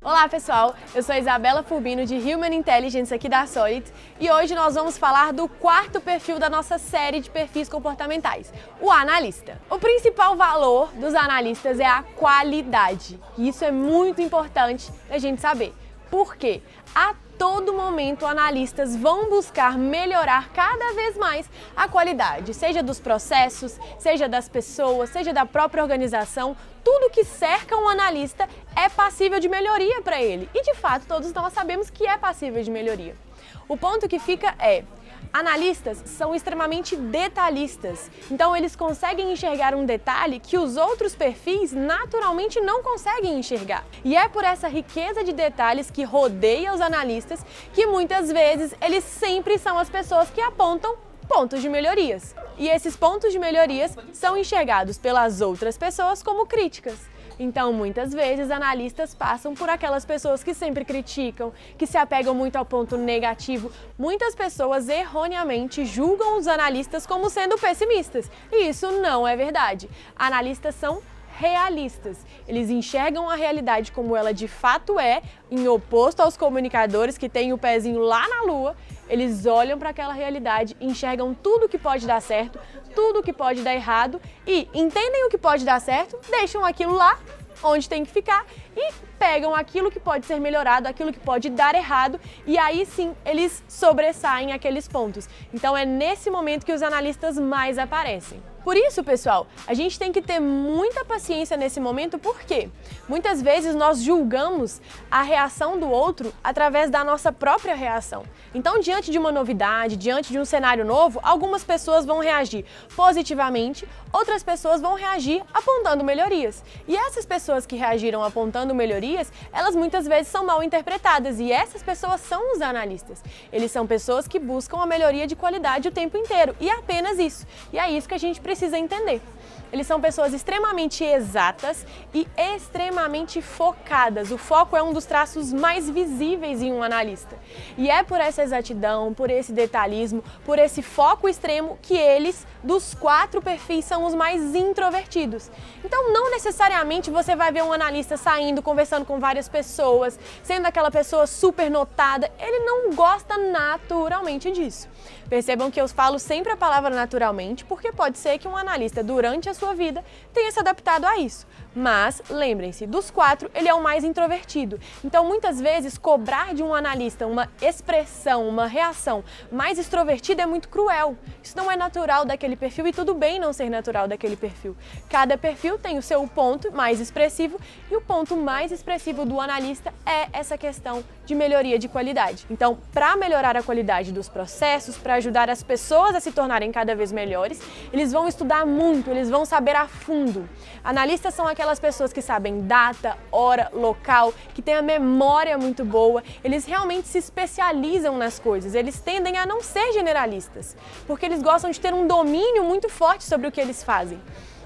Olá pessoal, eu sou a Isabela Furbino de Human Intelligence aqui da Solid e hoje nós vamos falar do quarto perfil da nossa série de perfis comportamentais, o analista. O principal valor dos analistas é a qualidade e isso é muito importante a gente saber. Por quê? A todo momento, analistas vão buscar melhorar cada vez mais a qualidade, seja dos processos, seja das pessoas, seja da própria organização. Tudo que cerca um analista é passível de melhoria para ele. E, de fato, todos nós sabemos que é passível de melhoria. O ponto que fica é: analistas são extremamente detalhistas, então eles conseguem enxergar um detalhe que os outros perfis naturalmente não conseguem enxergar. E é por essa riqueza de detalhes que rodeia os analistas que muitas vezes eles sempre são as pessoas que apontam pontos de melhorias. E esses pontos de melhorias são enxergados pelas outras pessoas como críticas. Então, muitas vezes, analistas passam por aquelas pessoas que sempre criticam, que se apegam muito ao ponto negativo. Muitas pessoas erroneamente julgam os analistas como sendo pessimistas. E isso não é verdade. Analistas são realistas. Eles enxergam a realidade como ela de fato é, em oposto aos comunicadores que têm o pezinho lá na lua. Eles olham para aquela realidade, enxergam tudo que pode dar certo, tudo que pode dar errado e entendem o que pode dar certo, deixam aquilo lá onde tem que ficar e pegam aquilo que pode ser melhorado, aquilo que pode dar errado e aí sim eles sobressaem aqueles pontos. Então é nesse momento que os analistas mais aparecem. Por isso, pessoal, a gente tem que ter muita paciência nesse momento, porque muitas vezes nós julgamos a reação do outro através da nossa própria reação. Então, diante de uma novidade, diante de um cenário novo, algumas pessoas vão reagir positivamente, outras pessoas vão reagir apontando melhorias. E essas pessoas que reagiram apontando melhorias, elas muitas vezes são mal interpretadas e essas pessoas são os analistas. Eles são pessoas que buscam a melhoria de qualidade o tempo inteiro e é apenas isso. E é isso que a gente precisa entender. Eles são pessoas extremamente exatas e extremamente focadas. O foco é um dos traços mais visíveis em um analista. E é por essa exatidão, por esse detalhismo, por esse foco extremo que eles, dos quatro perfis, são os mais introvertidos. Então, não necessariamente você vai ver um analista saindo, conversando com várias pessoas, sendo aquela pessoa super notada. Ele não gosta naturalmente disso. Percebam que eu falo sempre a palavra naturalmente, porque pode ser que um analista, durante a sua vida, tenha se adaptado a isso. Mas, lembrem-se, dos quatro, ele é o mais introvertido. Então, muitas vezes, cobrar de um analista uma expressão, uma reação mais extrovertida é muito cruel. Isso não é natural daquele perfil e tudo bem não ser natural daquele perfil. Cada perfil tem o seu ponto mais expressivo e o ponto mais expressivo do analista é essa questão de melhoria de qualidade. Então, para melhorar a qualidade dos processos, para ajudar as pessoas a se tornarem cada vez melhores, eles vão estudar muito, eles vão saber a fundo. Analistas são aquelas pessoas que sabem data, hora, local, que têm a memória muito boa, eles realmente se especializam nas coisas, eles tendem a não ser generalistas, porque eles gostam de ter um domínio muito forte sobre o que eles fazem.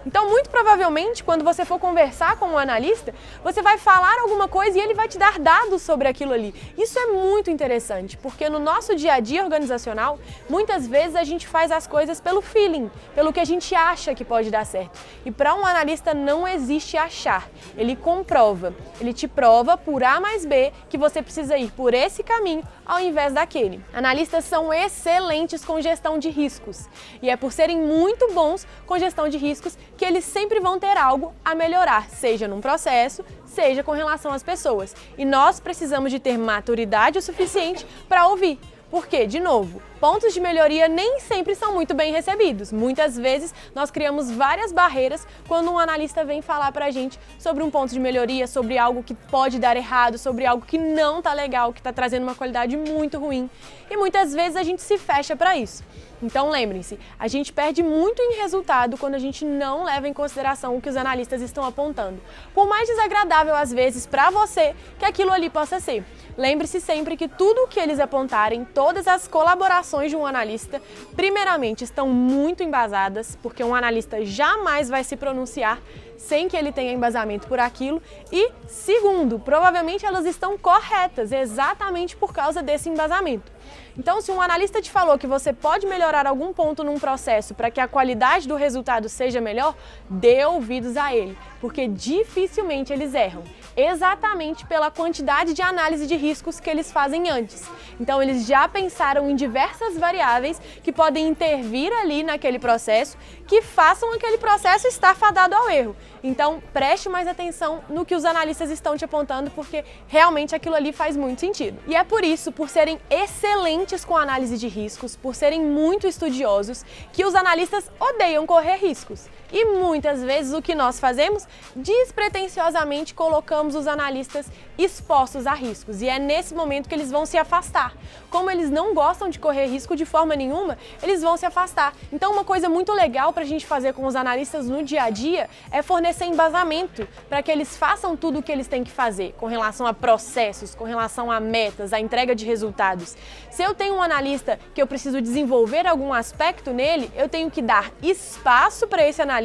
Então, muito provavelmente, quando você for conversar com um analista, você vai falar alguma coisa e ele vai te dar dados sobre aquilo ali. Isso é muito interessante, porque no nosso dia a dia organizacional, muitas vezes a gente faz as coisas pelo feeling, pelo que a gente acha que pode dar certo. E para um analista não existe achar, ele comprova, ele te prova por A mais B que você precisa ir por esse caminho ao invés daquele. Analistas são excelentes com gestão de riscos e é por serem muito bons com gestão de riscos que eles sempre vão ter algo a melhorar, seja num processo, seja com relação às pessoas. E nós precisamos de ter maturidade o suficiente para ouvir. Porque, de novo, pontos de melhoria nem sempre são muito bem recebidos. Muitas vezes nós criamos várias barreiras quando um analista vem falar pra gente sobre um ponto de melhoria, sobre algo que pode dar errado, sobre algo que não tá legal, que tá trazendo uma qualidade muito ruim. E muitas vezes a gente se fecha para isso. Então lembrem-se, a gente perde muito em resultado quando a gente não leva em consideração o que os analistas estão apontando. Por mais desagradável às vezes para você que aquilo ali possa ser. Lembre-se sempre que tudo o que eles apontarem, todas as colaborações de um analista, primeiramente estão muito embasadas, porque um analista jamais vai se pronunciar sem que ele tenha embasamento por aquilo. E, segundo, provavelmente elas estão corretas, exatamente por causa desse embasamento. Então, se um analista te falou que você pode melhorar algum ponto num processo para que a qualidade do resultado seja melhor, dê ouvidos a ele, porque dificilmente eles erram. exatamente pela quantidade de análise de riscos que eles fazem antes. Então eles já pensaram em diversas variáveis que podem intervir ali naquele processo, que façam aquele processo estar fadado ao erro. Então preste mais atenção no que os analistas estão te apontando, porque realmente aquilo ali faz muito sentido. E é por isso, por serem excelentes com análise de riscos, por serem muito estudiosos, que os analistas odeiam correr riscos. E muitas vezes o que nós fazemos? Despretensiosamente colocamos os analistas expostos a riscos, e é nesse momento que eles vão se afastar. Como eles não gostam de correr risco de forma nenhuma, eles vão se afastar. Então uma coisa muito legal para a gente fazer com os analistas no dia a dia é fornecer embasamento para que eles façam tudo o que eles têm que fazer com relação a processos, com relação a metas, a entrega de resultados. Se eu tenho um analista que eu preciso desenvolver algum aspecto nele, eu tenho que dar espaço para esse analista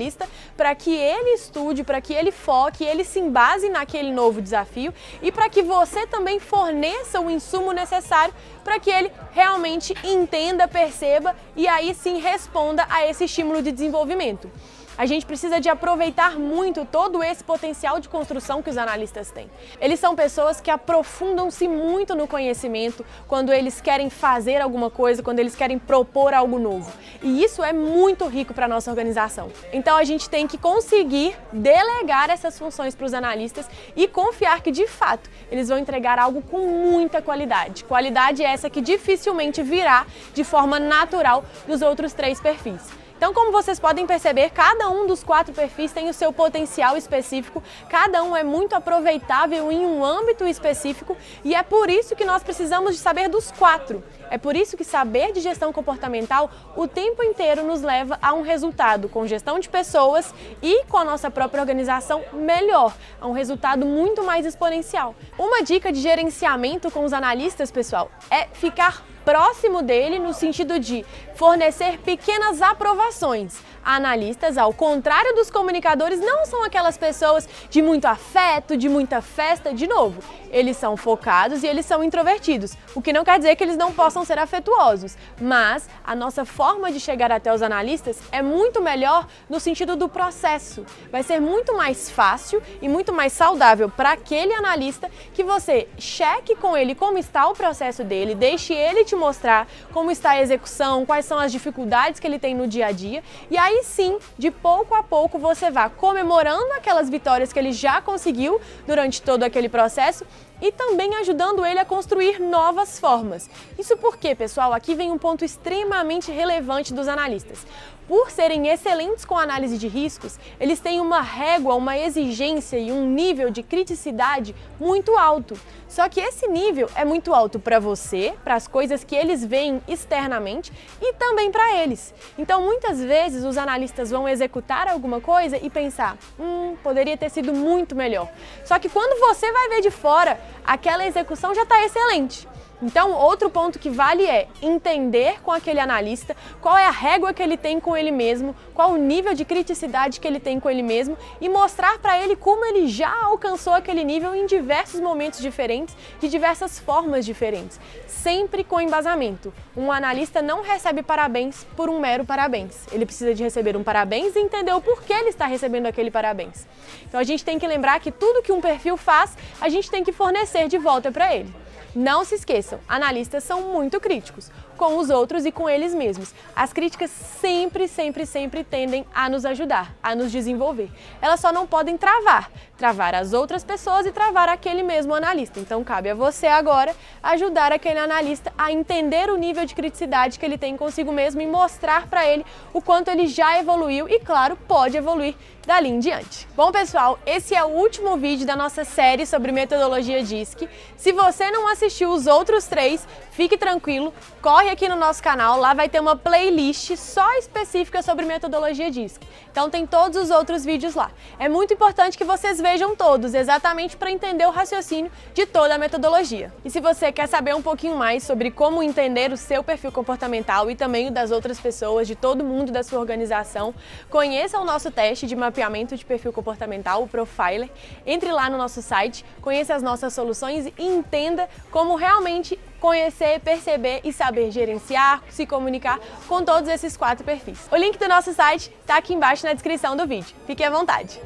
para que ele estude, para que ele foque, ele se embase naquele novo desafio e para que você também forneça o insumo necessário para que ele realmente entenda, perceba e aí sim responda a esse estímulo de desenvolvimento. A gente precisa de aproveitar muito todo esse potencial de construção que os analistas têm. Eles são pessoas que aprofundam-se muito no conhecimento quando eles querem fazer alguma coisa, quando eles querem propor algo novo. E isso é muito rico para a nossa organização. Então a gente tem que conseguir delegar essas funções para os analistas e confiar que, de fato, eles vão entregar algo com muita qualidade. Qualidade essa que dificilmente virá de forma natural dos outros 3 perfis. Então, como vocês podem perceber, cada um dos 4 perfis tem o seu potencial específico, cada um é muito aproveitável em um âmbito específico e é por isso que nós precisamos de saber dos 4. É por isso que saber de gestão comportamental o tempo inteiro nos leva a um resultado com gestão de pessoas e com a nossa própria organização melhor, a um resultado muito mais exponencial. Uma dica de gerenciamento com os analistas, pessoal, é ficar próximo dele no sentido de fornecer pequenas aprovações. Analistas, ao contrário dos comunicadores, não são aquelas pessoas de muito afeto, de muita festa. De novo, eles são focados e eles são introvertidos, o que não quer dizer que eles não possam ser afetuosos, mas a nossa forma de chegar até os analistas é muito melhor no sentido do processo. Vai ser muito mais fácil e muito mais saudável para aquele analista que você cheque com ele como está o processo dele, deixe ele te mostrar como está a execução, quais são as dificuldades que ele tem no dia a dia, e aí sim, de pouco a pouco, você vá comemorando aquelas vitórias que ele já conseguiu durante todo aquele processo e também ajudando ele a construir novas formas. Isso porque, pessoal, aqui vem um ponto extremamente relevante dos analistas. Por serem excelentes com análise de riscos, eles têm uma régua, uma exigência e um nível de criticidade muito alto. Só que esse nível é muito alto para você, para as coisas que eles veem externamente e também para eles. Então, muitas vezes, os analistas vão executar alguma coisa e pensar, poderia ter sido muito melhor. Só que quando você vai ver de fora, aquela execução já está excelente. Então, outro ponto que vale é entender com aquele analista qual é a régua que ele tem com ele mesmo, qual o nível de criticidade que ele tem com ele mesmo e mostrar para ele como ele já alcançou aquele nível em diversos momentos diferentes, de diversas formas diferentes, sempre com embasamento. Um analista não recebe parabéns por um mero parabéns. Ele precisa de receber um parabéns e entender o porquê ele está recebendo aquele parabéns. Então, a gente tem que lembrar que tudo que um perfil faz, a gente tem que fornecer de volta para ele. Não se esqueçam, analistas são muito críticos com os outros e com eles mesmos. As críticas sempre tendem a nos ajudar, a nos desenvolver. Elas só não podem travar as outras pessoas e travar aquele mesmo analista. Então cabe a você agora ajudar aquele analista a entender o nível de criticidade que ele tem consigo mesmo e mostrar para ele o quanto ele já evoluiu e, claro, pode evoluir dali em diante. Bom, pessoal, esse é o último vídeo da nossa série sobre metodologia DISC. Se você não assistiu os outros 3, fique tranquilo, corre aqui no nosso canal, lá vai ter uma playlist só específica sobre metodologia DISC. Então tem todos os outros vídeos lá. É muito importante que vocês vejam todos, exatamente para entender o raciocínio de toda a metodologia. E se você quer saber um pouquinho mais sobre como entender o seu perfil comportamental e também o das outras pessoas, de todo mundo da sua organização, conheça o nosso teste de mapeamento de perfil comportamental, o Profiler. Entre lá no nosso site, conheça as nossas soluções e entenda como realmente conhecer, perceber e saber gerenciar, se comunicar com todos esses 4 perfis. O link do nosso site está aqui embaixo na descrição do vídeo. Fique à vontade!